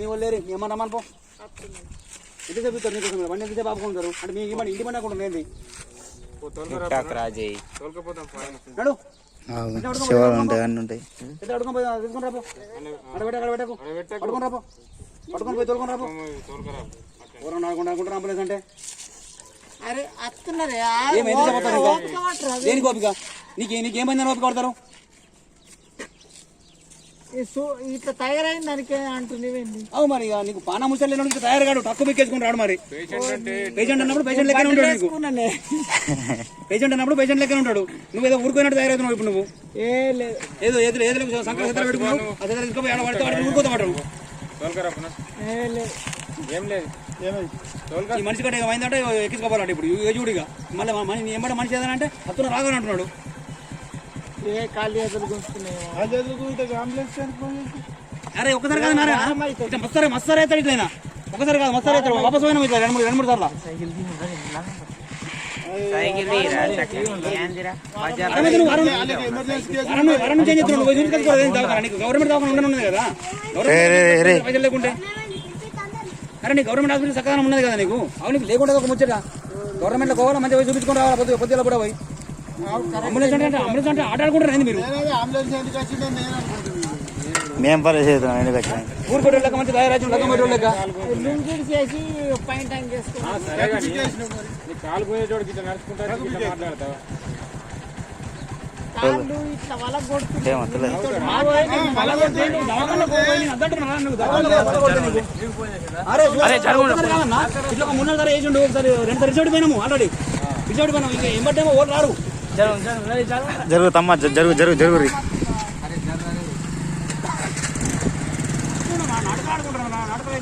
మీ వాళ్ళు లేరు ఏమన్నా మనపో ఇది చెప్తారు నీకోసం బండి ఎంత సేపు ఆపుకుంటారు అంటే మీ ఇవ్వండి ఇంటి బండి అక్కడ ఏంది నడు శివాలు ఉంటాయి అన్నీ ఉంటాయి. అడుగుని పోయి తీసుకుని రాపో అడబెట్టకు పట్టుకుని రాపో పట్టుకొని పోయి తోలుకొని రాపో ఎవరన్నా ఆడుకుంటా అనుకుంటారు అంబులెన్స్ అంటే అరే అత్తున్నారే ఏమైంది చెప్పారు దేనికి ఓపిక నీకేమైందని ఓపిక పడతారు ఇట్లా తయారైంది దానికి అంటున్నావేంది అవు మరి ఇక నీకు పానా ముసలి లేని తయారు కాడు తక్కువ ఎక్కేసుకుని రాడు మరి పేషెంట్ అన్నప్పుడు పేషెంట్ లెక్కనే ఉంటాడు నీకు పేషెంట్ అన్నప్పుడు పేషెంట్ లెక్కనే ఉంటాడు నువ్వు ఏదో ఊరుకోయినట్టు తయారవుతున్నావు ఇప్పుడు నువ్వు ఏదో ఏదో ఏదో సంక్రాంతి పెట్టుకున్నావు అదే తీసుకుపోయి ఆడ పడితే వాడిని ఊరుకోతా పడరు ఈ మనిషి కంటే ఏమైందంటే ఎక్కించుకోవాలంటే ఇప్పుడు చూడిగా మళ్ళీ ఎంబడ మనిషి ఏదైనా అంటే అతను రాగానే అంటున్నాడు ఏ కాళ్ళు చేతులు గుంజుతున్నాయి అరే ఒకసారి కాదు మస్తారా అవుతాడు ఇట్లయినా ఒకసారి కాదు మస్తారా అవుతాడు వాపస్ పోయినా ఇట్లా రెండు మూడు సార్లు గవర్నమెంట్ దవాఖాన ఉండనున్నది కదా గవర్నమెంట్ పైసలు లేకుంటే అరే నీ గవర్నమెంట్ హాస్పిటల్ చక్కగా ఉన్నది కదా నీకు అవు నీకు లేకుండా ఒక ముచ్చట గవర్నమెంట్లో పోవాలా మంచిగా పోయి చూపించుకొని రావాలా పొద్దుగా కూడా పోయి అంబులెన్స్ అంటే ఆట ఆడుకుంటారు ఏంది మీరు మేము పని చేస్తున్నాం ఎందుకు వచ్చినా ఊరుకోవడం లెక్క మంచి తయారు లెక్క లెక్క లుంగిడి చేసి పైన టైం కాలు పోయేటోడికి ఇట్లా నడుచుకుంటారు మాట్లాడతావా కాళ్ళు ఇట్లా వాళ్ళకి కొడుతుంది ఇట్లా ఒక 3 సార్లు వేసిండు ఒకసారి 2 సార్లు రిజల్ట్ పోయినాము ఆల్రెడీ రిజల్ట్ పోయినాము ఇంకా ఏమంటేమో ఓట్లు రారు జరుగుతమ్మా జరుగు నాటకాడుకుంటున్నా నాటకాలు